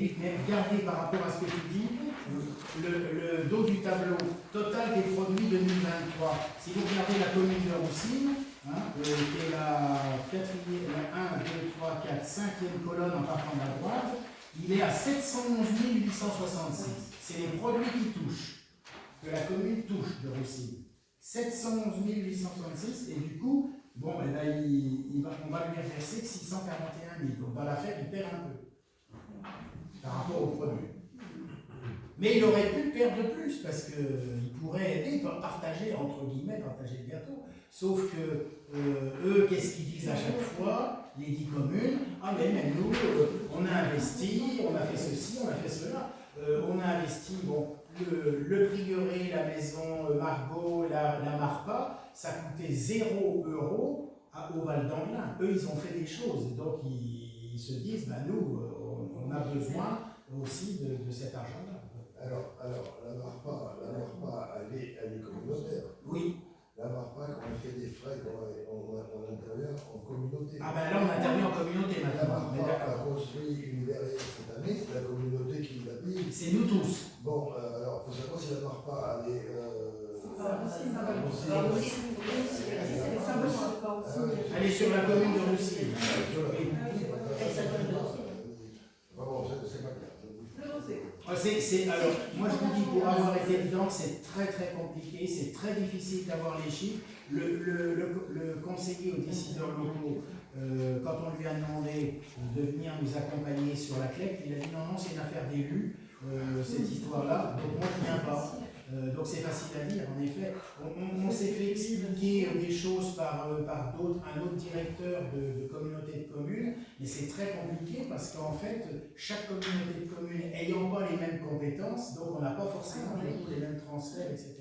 vite, mais regardez par rapport à ce que tu dis, le dos du tableau, total des produits 2023. Si vous regardez la commune de Roussines, qui est la 4e, la 1, 2, 3, 4, 5e colonne en partant de la droite, il est à 711 866. C'est les produits qui touchent, que la commune touche de Roussines. 711 866, et du coup, bon, ben là, on va lui reverser 641 000. Donc dans l'affaire, il perd un peu par rapport au produit. Mais il aurait pu perdre plus parce qu'il pourrait aider, partager, entre guillemets, partager le gâteau. Sauf que eux, qu'est-ce qu'ils disent à chaque fois, les 10 communes? Ah mais nous, on a investi, on a fait ceci, on a fait cela. On a investi, bon, le prieuré, la maison Margot, la Marpa, ça coûtait 0 € au Val d'Anglin. Eux, ils ont fait des choses. Donc ils se disent, ben nous, on a besoin aussi de cet argent-là. Alors, la MARPA, elle est communautaire. Oui. La MARPA, quand on fait des frais, on intervient en communauté. Ah ben là, on intervient en communauté La maintenant. MARPA a construit une verrière cette année, c'est la communauté qui l'a payé. C'est nous tous. Bon, alors, il faut savoir si la MARPA, elle est... Elle est sur la commune de Roussines. C'est pas clair. Alors, moi je vous dis, pour avoir été dedans, c'est très très compliqué, c'est très difficile d'avoir les chiffres. Le conseiller aux décideurs locaux, quand on lui a demandé de venir nous accompagner sur la CLEC, il a dit non, c'est une affaire d'élus, cette histoire-là, donc moi je ne viens pas. Donc c'est facile à dire, en effet. On s'est fait expliquer des choses par d'autres, un autre directeur de communauté de communes, mais c'est très compliqué parce qu'en fait, chaque communauté de communes ayant pas les mêmes compétences, donc on n'a pas forcément les mêmes transferts, etc.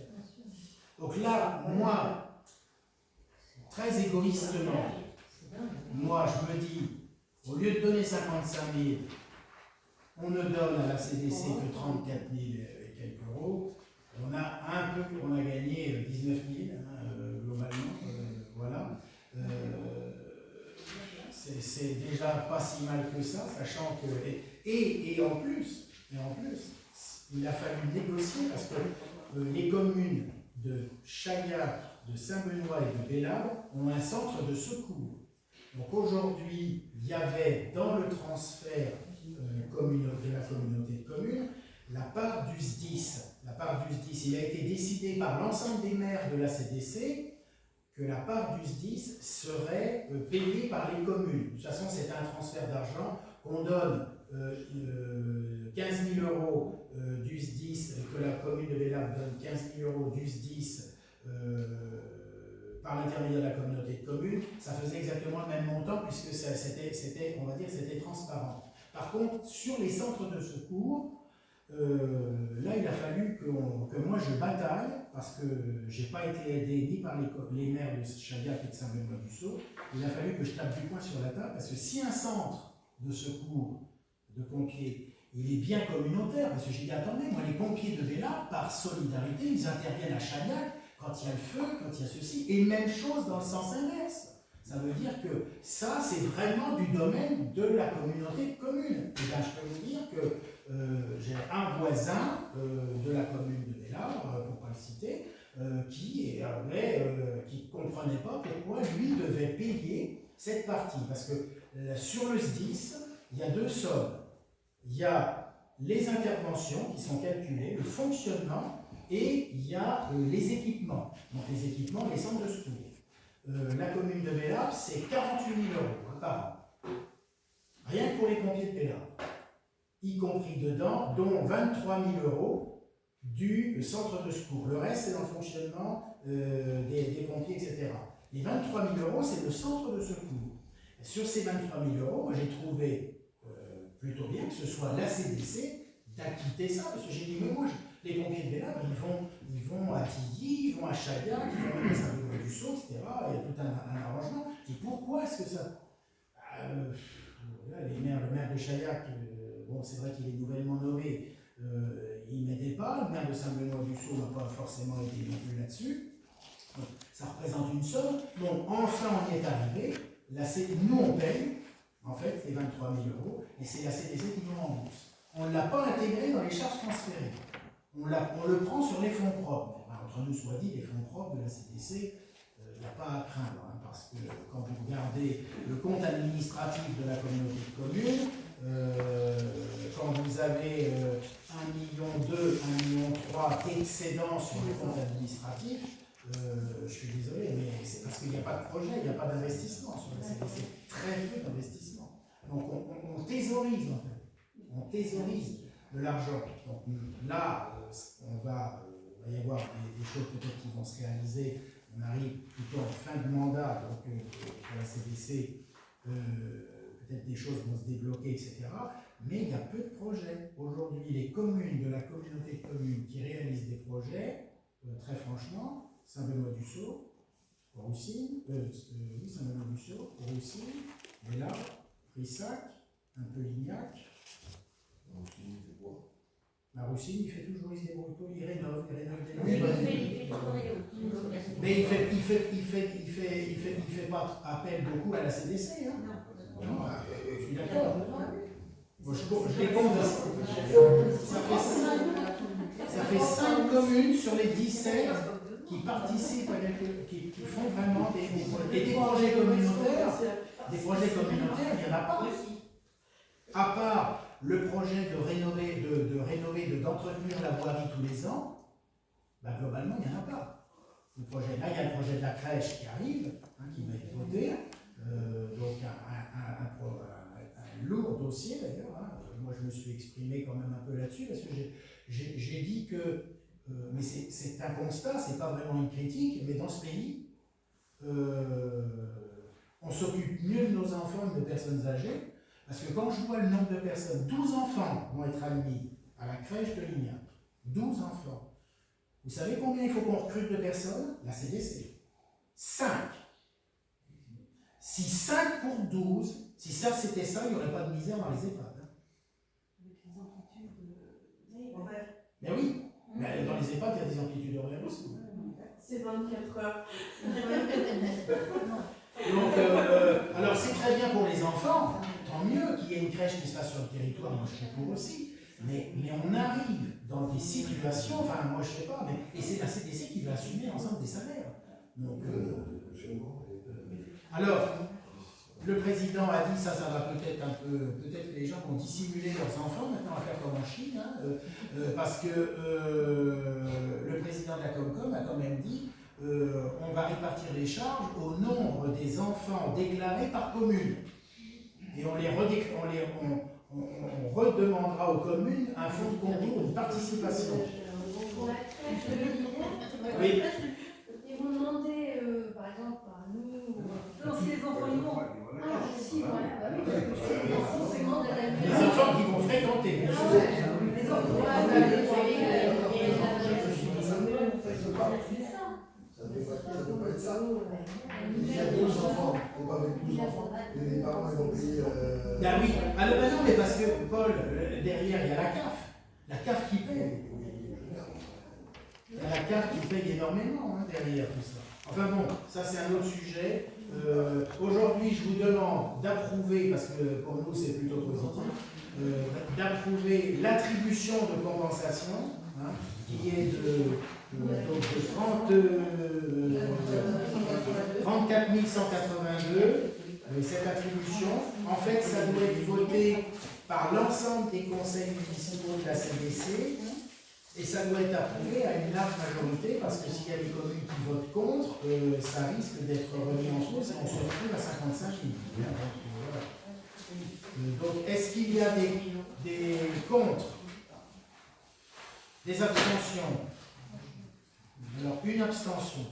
Donc là, moi, très égoïstement, moi je me dis, au lieu de donner 55 000, on ne donne à la CDC que 34 000 et quelques euros. On a gagné 19 000 globalement, voilà. C'est déjà pas si mal que ça, sachant que et en plus, il a fallu négocier parce que les communes de Chaillac, de Saint-Benoît et de Bellabre ont un centre de secours. Donc aujourd'hui, il y avait dans le transfert de la communauté de communes la part du SDIS. La part du SDIS, il a été décidé par l'ensemble des maires de la CDC que la part du SDIS serait payée par les communes. De toute façon, c'est un transfert d'argent qu'on donne 15 000 € du SDIS, que la commune de Bellabre donne 15 000 € du SDIS par l'intermédiaire de la communauté de communes. Ça faisait exactement le même montant puisque c'était, on va dire, c'était transparent. Par contre, sur les centres de secours, là, il a fallu que moi je bataille parce que je n'ai pas été aidé ni par les maires de Chaillac et de Saint-Benoît-du-Sault. Il a fallu que je tape du poing sur la table parce que si un centre de secours de pompiers, il est bien communautaire, parce que j'ai dit attendez, moi les pompiers de Bellabre, par solidarité, ils interviennent à Chaillac quand il y a le feu, quand il y a ceci, et même chose dans le sens inverse. Ça veut dire que ça, c'est vraiment du domaine de la communauté de communes. Et bien, je peux vous dire que j'ai un voisin de la commune de Bellabre, pour ne pas le citer, qui ne comprenait pas pourquoi lui devait payer cette partie. Parce que sur le SDIS, il y a deux sommes. Il y a les interventions qui sont calculées, le fonctionnement, et il y a les équipements. Donc les équipements, les centres de secours. La commune de Bellabre, c'est 48 000 € par an. Rien que pour les pompiers de Bellabre. Y compris dedans, dont 23 000 € du centre de secours. Le reste, c'est dans le fonctionnement des pompiers, etc. Les 23 000 €, c'est le centre de secours. Sur ces 23 000 €, moi j'ai trouvé plutôt bien que ce soit la CDC d'acquitter ça, parce que j'ai dit, mais moi, les pompiers de Bellabre, ils vont à Tilly, ils vont à Chaillac, ils vont à Saint-Benoît-du-Sault, etc. Il y a tout un arrangement. Je dis, pourquoi est-ce que ça... le maire de Chaillac, bon, c'est vrai qu'il est nouvellement nommé, il n'aidait pas. Le maire de Saint-Benoît-du-Sault n'a pas forcément aidé non plus là-dessus. Donc, ça représente une somme. Donc, enfin, on y est arrivé. Là, nous, on paye, en fait, les 23 000 €, et c'est la CDC qui nous rembourse. on ne l'a pas intégré dans les charges transférées. On le prend sur les fonds propres. Enfin, entre nous soit dit, les fonds propres de la CDC, il n'y a pas à craindre, hein, parce que quand vous regardez le compte administratif de la communauté de communes, quand vous avez 1,2 million, 1,3 million d'excédents sur le compte administratif, je suis désolé, mais c'est parce qu'il n'y a pas de projet, il n'y a pas d'investissement sur la CDC, très peu d'investissement. Donc on thésaurise en fait, on thésaurise de l'argent. Donc là, on va y avoir des choses peut-être qui vont se réaliser. On arrive plutôt en fin de mandat, donc pour la CDC, peut-être des choses vont se débloquer, etc. Mais il y a peu de projets. Aujourd'hui, les communes de la communauté de communes qui réalisent des projets, très franchement, Saint-Benoît-du-Sault, Roussine, oui, Saint-Benoît-du-Sault, Roussine, Méla, Brissac, un peu Lignac. La Roussine, il fait toujours, il se débrouille pas, il rénove des logements. Mais il fait pas appel beaucoup à la CDC, hein. Non, je suis d'accord. Moi, je les compte. Ça fait 5 communes sur les 17 qui participent, qui font vraiment des projets communautaires. Des projets communautaires, il n'y en a pas. À part le projet de rénover, d'entretenir la voirie tous les ans, ben globalement, il n'y en a pas. Le projet, là, il y a le projet de la crèche qui arrive, hein, qui va être voté, donc un lourd dossier d'ailleurs. Hein. Moi, je me suis exprimé quand même un peu là-dessus, parce que j'ai dit que, mais c'est un constat, c'est pas vraiment une critique, mais dans ce pays, on s'occupe mieux de nos enfants et de nos personnes âgées. Parce que quand je vois le nombre de personnes, 12 enfants vont être admis à la crèche de Lignac. 12 enfants. Vous savez combien il faut qu'on recrute de personnes? La CDC. 5. Si 5 pour 12, si ça c'était ça, il n'y aurait pas de misère dans les EHPAD. Hein. Mais oui, mais dans les EHPAD, il y a des amplitudes horaires aussi. C'est 24 heures. Donc, alors c'est très bien pour les enfants, tant mieux qu'il y ait une crèche qui se fasse sur le territoire, moi je suis pour aussi, mais on arrive dans des situations, enfin moi je sais pas, mais, et c'est la CDC qui va assumer l'ensemble des salaires. Donc, alors, le président a dit, ça va peut-être un peu, peut-être que les gens vont dissimuler leurs enfants maintenant à faire comme en Chine, hein, parce que le président de la Comcom a quand même dit, on va répartir les charges au nombre des enfants déclarés par commune. Et on redemandera aux communes un fonds de concours, une participation. Pour la crèche de Lignac, oui. Ils vont demander, par exemple, à nous... Non, si les enfants y vont. Ah, si, voilà, bah oui, parce que c'est les enseignements de la Les enfants qui vont fréquenter. Les enfants. Il y a 12 enfants, on va avec 12 enfants, et les parents ils vont payer. Ben oui, alors ben non, mais parce que Paul, derrière il y a la CAF qui paye. Il y a la CAF qui paye énormément hein, derrière tout ça. Enfin bon, ça c'est un autre sujet. Aujourd'hui, je vous demande d'approuver, parce que pour nous c'est plutôt positif, d'approuver l'attribution de compensation, hein, qui est de 34 182. Cette attribution, en fait, ça doit être voté par l'ensemble des conseils municipaux de la CDC et ça doit être approuvé à une large majorité parce que s'il y a des communes qui votent contre, ça risque d'être remis en cause et on se retrouve à 55 000. Donc, est-ce qu'il y a des contre? Des abstentions? Alors, une abstention.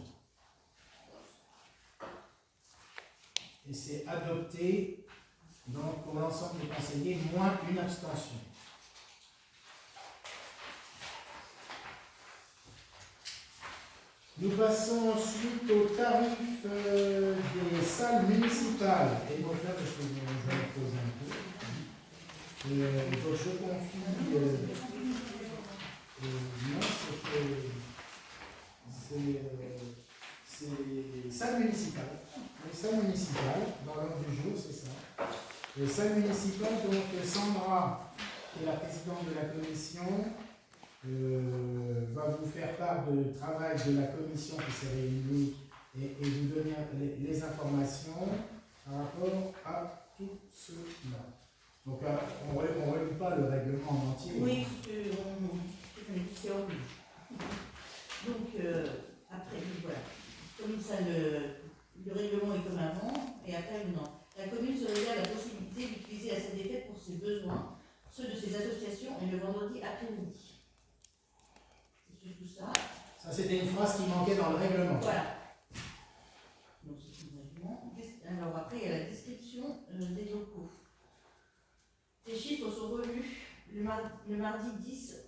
Et c'est adopté donc, pour l'ensemble des conseillers, moins une abstention. Nous passons ensuite au tarif des salles municipales. Et donc là, je vais me poser un peu. Donc je confie. Non, c'est salles municipales. Les salles municipales, dans l'ordre du jour, c'est ça. Les salles municipales, donc Sandra qui est la présidente de la commission, va vous faire part du travail de la commission qui s'est réunie et vous donner les informations par rapport à tout cela. Donc, on ne relit pas le règlement en entier. Oui, c'est une édition. Donc, après, voilà. Comme ça, le règlement est comme avant, et après, non. La commune se réserve la possibilité d'utiliser la salle des fêtes pour ses besoins, ceux de ses associations, et le vendredi après-midi. C'est surtout ça. Ça, c'était une phrase qui manquait dans le règlement. Voilà. Donc, c'est un règlement. Alors, après, il y a la description des locaux. Les chiffres sont revus le mardi 10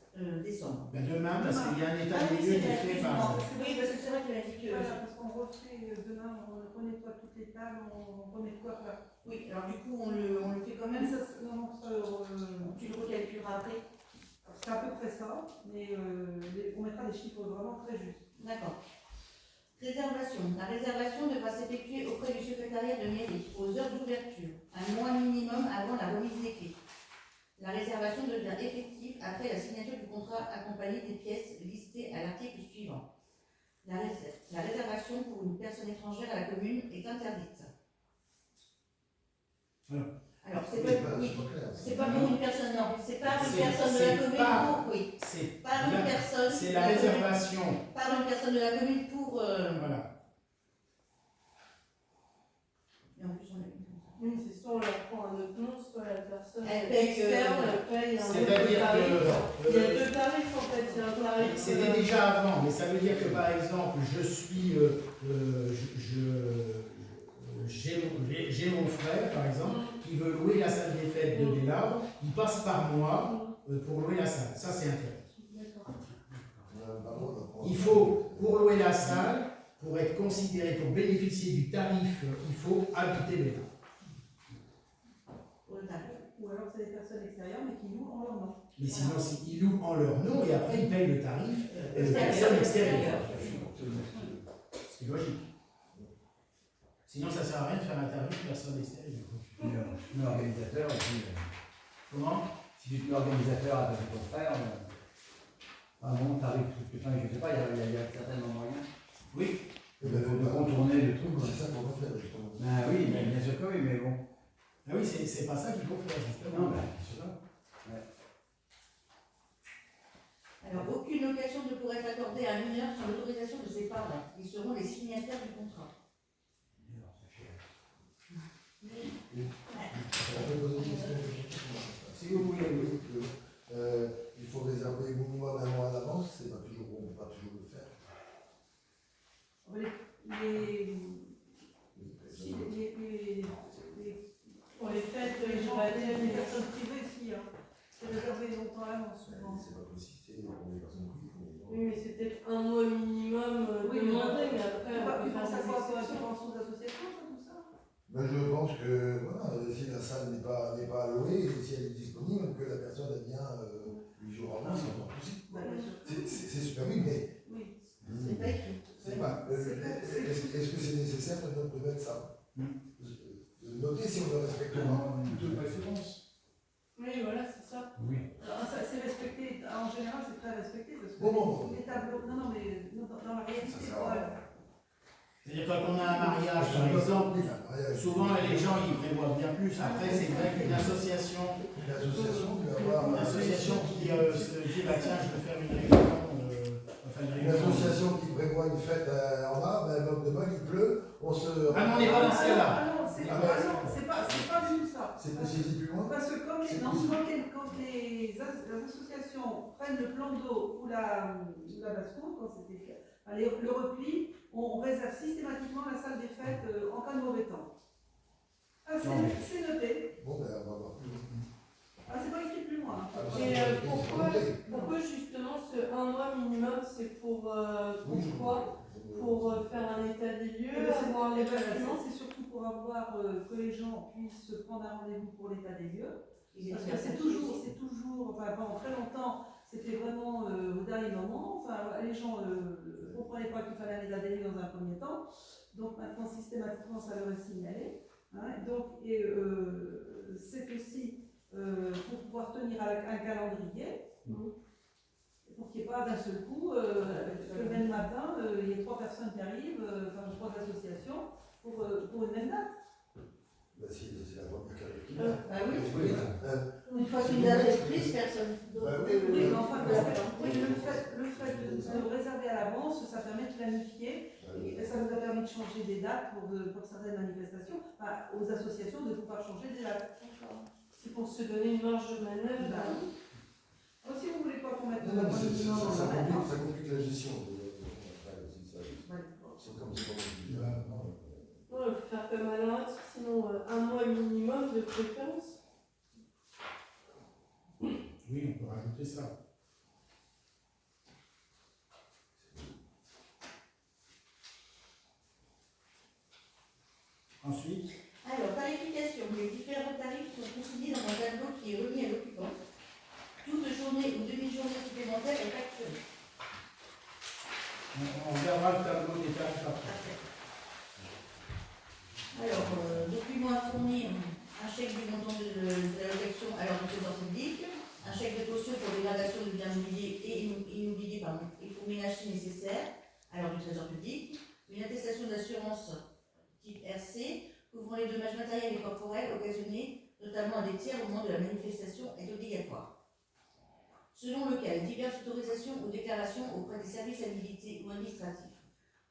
décembre. Ben demain, parce qu'il y a un état des lieux qui est fait par. Oui, parce que c'est vrai qu'il a dit que. Voilà, parce qu'on refait demain, on nettoie toutes les tables, on renettoie pas. Oui, alors du coup, on le fait quand même. Mais ça, non, ça, Tu le recalculeras après. c'est à peu près ça, mais on mettra des chiffres vraiment très justes. D'accord. Réservation. La réservation devra s'effectuer auprès du secrétariat de mairie aux heures d'ouverture, un mois minimum avant la remise des clés. La réservation devient effective après la signature du contrat accompagné des pièces listées à l'article suivant. La réservation pour une personne étrangère à la commune est interdite. Alors, c'est pas pour une personne, non, c'est pas une personne de la commune pour, oui, C'est par une personne. C'est la réservation. Par une personne de la commune pour. Voilà. Et en plus, on a une. Oui, c'est soit on leur prend un autre nom, soit la personne Elle paye externe paye un C'est-à-dire autre tarif. que. Il y a deux tarifs en fait, il y a un tarif. C'était déjà avant, mais ça veut dire que par exemple, j'ai mon frère, par exemple, qui veut louer la salle des fêtes de Délarbre, il passe par moi pour louer la salle. Ça, c'est interdit. D'accord. Il faut, pour louer la salle, pour être considéré, pour bénéficier du tarif, il faut habiter Délarbre. Pour le tarif. Ou alors c'est des personnes extérieures, mais qui louent en leur nom. Mais sinon, ils louent en leur nom et après ils payent le tarif de personne extérieure. C'est logique. Sinon, ça ne sert à rien de faire un tarif personne extérieure. L'organisateur aussi. Comment? Si tu es l'organisateur avec ton frère, un bon tarif, je sais pas, il y a certainement moyen Oui. de contourner le truc. C'est ça qu'on va faire, justement. Ben oui, bien sûr que oui, mais bon. Ah oui, c'est pas ça qu'il faut faire, justement. Non, ben, c'est ça. Alors, aucune location ne pourrait être accordée à un mineur sans l'autorisation de ses parents. Ils seront les signataires du contrat. On peut poser une question. Si vous voulez, oui. Il faut réserver minimum un mois à l'avance, c'est pas toujours, on ne peut pas toujours le faire. Pour les fêtes, Les gens, les les personnes privées aussi, hein. C'est réservé longtemps à l'avance souvent. C'est pas possible, c'est pour les personnes privées. Oui, mais c'est peut-être un mois minimum demandé, mais après on peut faire ça des quoi pour la exceptions. subvention d'association, tout ça? Ben, je pense que voilà, si la salle n'est pas louée, et si elle est disponible, que la personne elle vient 8 jours avant, c'est encore possible. Bah, bien sûr. C'est super, oui, mais Oui. C'est pas écrit. c'est pas. Est-ce que c'est nécessaire de mettre ça? Notez si on le respecte pas. De préférence. Oui, voilà, c'est ça. Oui. Alors, ça, c'est respecté, en général, c'est très respecté parce que Bon. les tableaux, non, mais dans la réalité, Ça sert à rien. C'est-à-dire quand on a un mariage, par exemple, souvent les gens ils prévoient bien plus. Après, c'est vrai qu'une association Une association peut avoir. qui se dit bah tiens, je veux faire une réunion. Une association qui prévoit une fête en mars, ben, bloc de bac, il pleut, on se. Ah non, on n'est pas dans ce cas-là. Ah non, c'est pas du tout ça. C'est précisé plus loin. Parce que quand les associations prennent le plan d'eau ou la basse-cour, quand c'était le repli, on réserve systématiquement la salle des fêtes en cas de mauvais temps. Ah, c'est noté. Bon, ben, on va voir plus loin. Ah, c'est pas écrit plus loin. Et pourquoi justement ce un mois minimum, c'est pourquoi pour faire un état des lieux, avoir les bâtiments? C'est surtout pour avoir que les gens puissent se prendre un rendez-vous pour l'état des lieux. Parce que c'est toujours, enfin pendant très longtemps, c'était vraiment au dernier moment. Enfin, les gens ne comprenaient pas qu'il fallait un état des lieux dans un premier temps. Donc maintenant, systématiquement, ça leur est signalé. Hein, donc, c'est aussi pour pouvoir tenir un calendrier, pour qu'il n'y ait pas d'un seul coup, le même matin, il y a 3 personnes qui arrivent, enfin 3 associations, pour une même date. Bah, c'est la première qui arrive qui Bah oui. Oui. Une fois qu'une date est prise, personne d'autre. Bah oui, oui, Oui, oui. mais enfin, le fait de réserver à l'avance, ça permet de planifier, et ça nous a permis de changer des dates pour certaines manifestations, enfin, aux associations de pouvoir changer des dates. C'est pour se donner une marge de manœuvre. Alors, si vous voulez pas qu'on mette Non, non, mais ça ça complique la gestion. C'est comme ça. Ouais, il faut faire comme à l'un, sinon 1 mois minimum de préférence. Oui, on peut rajouter ça. Ensuite, Alors, tarification. Les différents tarifs sont consignés dans un tableau qui est remis à l'occupant. Toute journée ou demi-journée supplémentaire est facturée. on verra le tableau des tarifs après. Parfait. Alors, document à fournir, un chèque du montant de l'allocation à l'ordre du trésor public, un chèque de caution pour dégradation de biens immobiliers et immobiliers et pour ménage si nécessaire à l'ordre du trésor public, une attestation d'assurance type RC couvrant les dommages matériels et corporels occasionnés, notamment à des tiers au moment de la manifestation, est obligatoire. Selon le cas, diverses autorisations ou déclarations auprès des services habilités ou administratifs,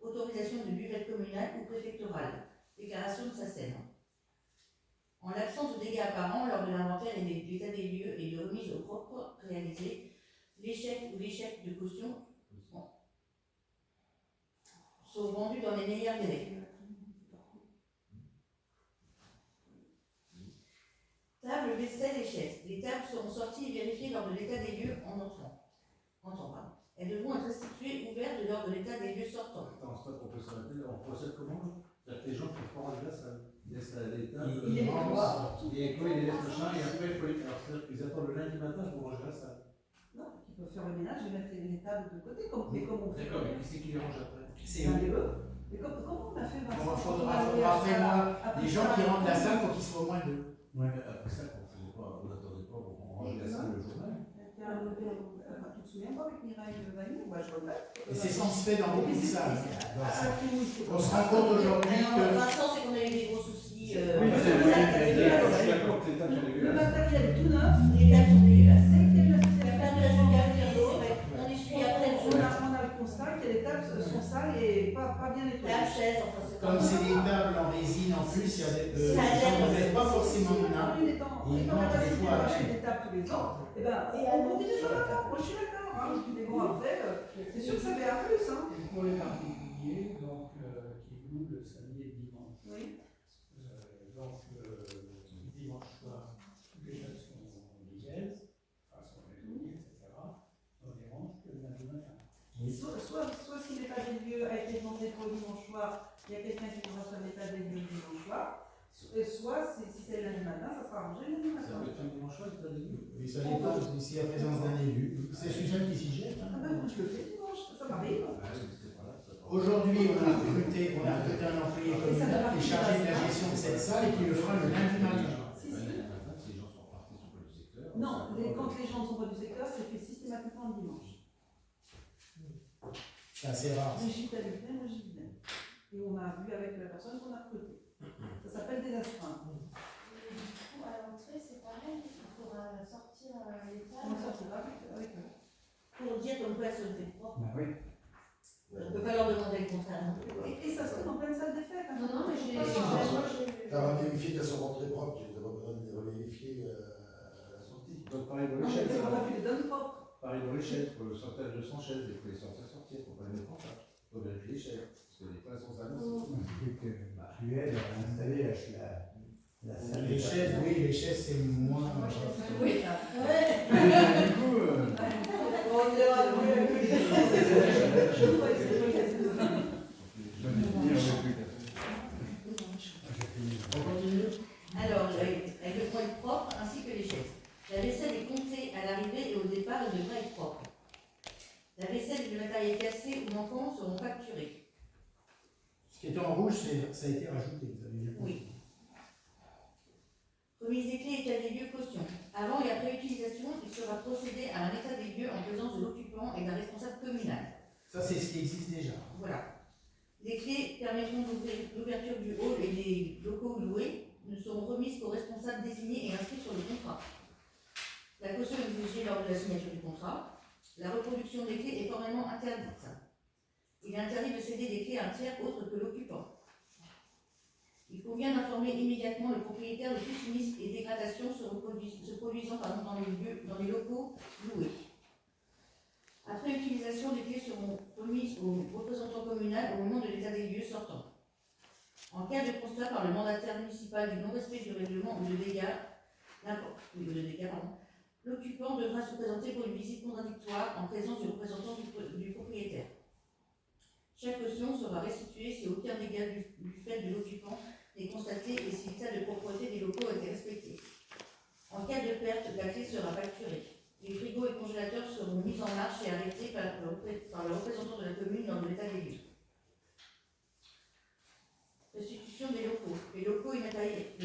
autorisation de buvette communale ou préfectorale, déclaration de SACEM. En l'absence de dégâts apparents lors de l'inventaire et de l'état des lieux et de remise au propre réalisé, l'échec ou l'échec de caution sont vendus dans les meilleurs délais. Table, vaisselle et chaises. Les tables seront sorties et vérifiées lors de l'état des lieux en entrant. Elles devront être restituées ouvertes lors de l'état des lieux sortants. Attends, stop, on procède comment? C'est-à-dire que les gens qui font la glace, ils laissent les tables, Il les renvoie. et quoi, ils les laissent machin, et après, il faut les... Alors, c'est-à-dire qu'ils attendent le lundi matin pour ranger la salle. Non, ils peuvent faire le ménage et mettre les tables de côté, mais comme on fait. D'accord, mais qui c'est qui les range après? C'est un des eux. Mais comment on a fait Vincent? Il faudra après moi, les gens qui rentrent la salle, il faut qu'ils soient au moins 2. Ouais, mais après ça, on faisait pas, on n'attendait pas pour ranger la salle le jour même. Tu te souviens pas avec Mireille Vanier? Moi, je regrette. Et c'est ce qui se fait dans beaucoup de salles. On se rend On compte aujourd'hui que... Vincent, c'est qu'on a eu des gros soucis. Oui, c'est vrai, je suis d'accord que les tables sont Le dégueulasses. matériel est tout neuf. Les tables sont dégueulasses. La La perte de la géographie, c'est vrai. On essuie après le jour. On a le constat que les tables sont sales et pas bien nettoyées. Table, chaise, enfin c'est Comme c'est des tables en résine en plus, il y a des... Ça a l'air- on ne met pas forcément de nappe. Une étant Ils en mangent des capacité fois d'acheter avec. des tables tous les ans, et ben on continue sur la table. Moi, je suis d'accord. Mais bon, après, c'est sûr que ça fait un plus. Et pour les particuliers, donc, qui louent le samedi et le dimanche. Oui. Dimanche soir, toutes les tables sont liées, enfin sont nettoyées, etc. On les range que le lundi matin. Soit si l'état des lieux a été demandé pour le dimanche soir, il y a quelqu'un qui pourra faire l'état des lieux le dimanche soir. Soit si c'est le lundi matin, ça sera rangé le lundi Ça matin. va être un dimanche soir, t'as dit? Oui, ça dépend s'il y a présence d'un élu. C'est Suzanne qui s'y jette. Ah ben, moi, je le fais dimanche, ça m'arrive. Ah oui, c'était pas là, ça va. Aujourd'hui, on a recruté un employé communal qui est chargé de la gestion de cette salle et qui le fera le lundi matin. Si, Le si. lundi matin, si les gens sont repartis sur le secteur. Non, quand les gens ne sont pas du secteur, c'est fait systématiquement le dimanche. C'est assez rare. Les gîtes habités, moi j'y viens. Et on a vu avec la personne qu'on a recrutée. Ça s'appelle des astreintes. À l'entrée, c'est pareil, il faudra sortir les On tables. sortira avec eux. Pour dire comme quoi elles sont des propres. Bah oui. On ne peut pas leur demander le contraire non plus. Et ça se fait en pleine salle des fêtes. Hein. Non, mais j'ai Pas vu. Ça va vérifier qu'elles sont rentrées propres, tu n'as pas besoin de les revérifier à la sortie. Donc, pareil dans Non, les mais chaises. on a vu les donnes propres. Pareil dans les chaises, pour le sortage de 100 chaises, il faut les sortir, il faut pas les mettre en place. Il faut vérifier les chaises, parce que les places sont sales. C'est que Ruel a installé la salle. Les chaises, oui, les chaises, c'est moins. Oui. Du coup, On dira oui. Je vous vois que c'est joli. je vais finir avec lui. On continue. Alors, elles devront être propres ainsi que les chaises. La vaisselle est comptée à l'arrivée et au départ, elle devrait être propre. La vaisselle et le matériel cassé ou manquant seront facturés. Ce qui est en rouge, ça a été rajouté. Vous avez vu. Oui. Remise des clés, état des lieux, caution. À sera procédé à un état des lieux en présence de l'occupant et d'un responsable communal. Ça, c'est ce qui existe déjà. Voilà. Les clés permettront d'ouvrir l'ouverture du hall et des locaux loués ne seront remises qu'aux responsables désignés et inscrits sur le contrat. La caution exigée lors de la signature du contrat. La reproduction des clés est formellement interdite. Il est interdit de céder des clés à un tiers autre que l'occupant. Il convient d'informer immédiatement le propriétaire de tout sinistre et dégradation se produisant dans les locaux loués. Après utilisation, les clés seront remises au représentant communal au moment de l'état des lieux sortant. En cas de constat par le mandataire municipal du non-respect du règlement ou de dégâts, l'occupant devra se présenter pour une visite contradictoire en présence du représentant du propriétaire. Chaque caution sera restituée si aucun dégât du fait de l'occupant n'est constaté et si l'état de propreté des locaux a été respecté. En cas de perte, la clé sera facturée. Les frigos et congélateurs seront mis en marche et arrêtés par le représentant de la commune lors de l'état des lieux. Restitution des locaux. Les locaux et le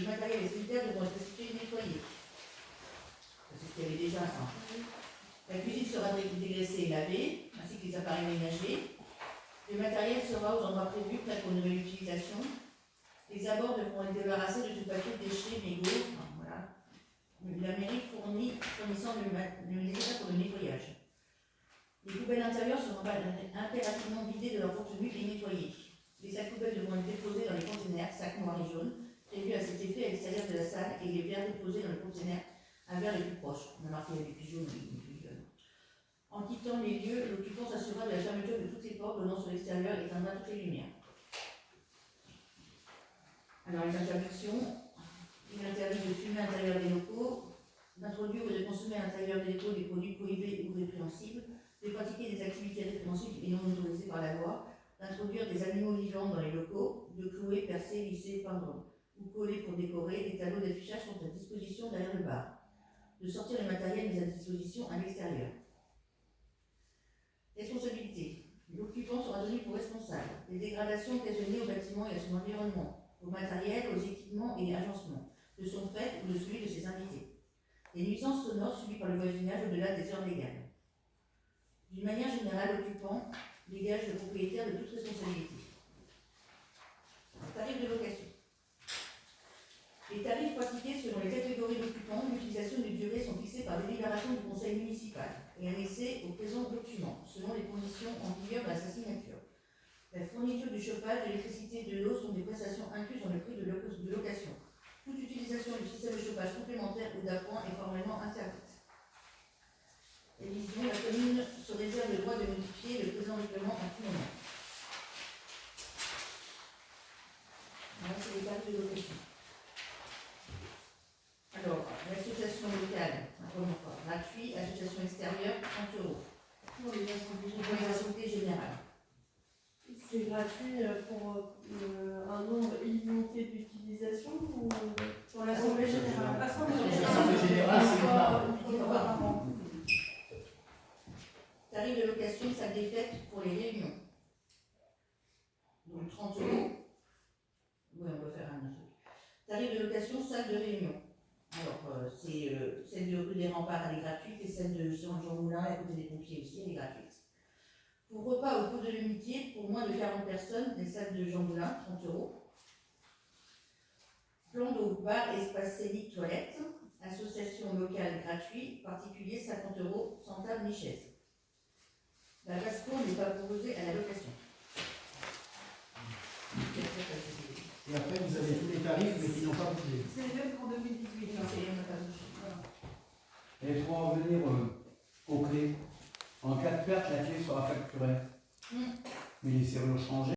matériel et sanitaire devront être restitués et nettoyés. C'est ce qu'il y avait déjà. La cuisine sera dégraissée et lavée, ainsi que les appareils ménagers. Le matériel sera aux endroits prévus, prêt pour une nouvelle utilisation. Les abords devront être débarrassés de tout paquet de déchets, mégots, voilà. La mairie fournissant les états pour le nettoyage. Les poubelles intérieures seront impérativement vidées de leur contenu et nettoyées. Les sacs poubelles devront être déposés dans les conteneurs, sacs noirs et jaunes, prévus à cet effet à l'extérieur de la salle, et les verres déposés dans le conteneur à verre les plus proches. On a marqué les plus jaunes et les plus jaunes. En quittant les lieux, l'occupant s'assurera de la fermeture de toutes les portes donnant sur l'extérieur et éteindra toutes les lumières. Alors les interdictions, il est interdit de fumer à l'intérieur des locaux, d'introduire ou de consommer à l'intérieur des locaux des produits prohibés ou répréhensibles, de pratiquer des activités répréhensibles et non autorisées par la loi, d'introduire des animaux vivants dans les locaux, de clouer, percer, lisser, peindre ou coller pour décorer. Les tableaux d'affichage sont à disposition derrière le bar. De sortir le matériel mis à disposition à l'extérieur. Responsabilité. L'occupant sera tenu pour responsable des dégradations occasionnées au bâtiment et à son environnement, au matériel, aux équipements et agencements, de son fait ou de celui de ses invités. Les nuisances sonores subies par le voisinage au-delà des heures légales. D'une manière générale, l'occupant dégage le propriétaire de toute responsabilité. Tarif de location. Les tarifs pratiqués selon les catégories d'occupants, l'utilisation et durée sont fixés par délibération du conseil municipal et annexés au présent document, selon les conditions en vigueur à sa signature. La fourniture du chauffage, de l'électricité et de l'eau sont des prestations incluses dans le prix de location. Toute utilisation du système de chauffage complémentaire ou d'appoint est formellement interdite. Révision, la commune se réserve le droit de modifier le présent règlement à tout moment. Voilà, c'est les tarifs de location. Alors, l'association locale, gratuit, association extérieure, 30 €. Pour les assemblées générales. C'est gratuit pour un nombre illimité d'utilisation ou pour l'assemblée générale? L'assemblée générale, c'est une fois par an. Tarif de location, salle des fêtes pour les réunions. Donc 30 €. Oui, on va faire un truc. Tarif de location, salle de réunion. Alors, c'est celle de rue des Remparts, elle est gratuite, et celle de Jean Moulin, à côté des pompiers aussi, elle est gratuite. Pour repas au cours de l'unité, pour moins de 40 personnes, les salles de Jean Moulin, 30 €. Plan d'eau, bar, espace scénique, toilette. Association locale gratuite, particulier 50 €, sans table ni chaise. La Vasco n'est pas proposée à la location. Et après, vous avez tous les tarifs, mais qui n'ont pas bougé. C'est les mêmes qu'en 2018. C'est les mêmes pas bougé. Et pour en venir aux clés, en cas de perte, la clé sera facturée. Mais les serrures changées.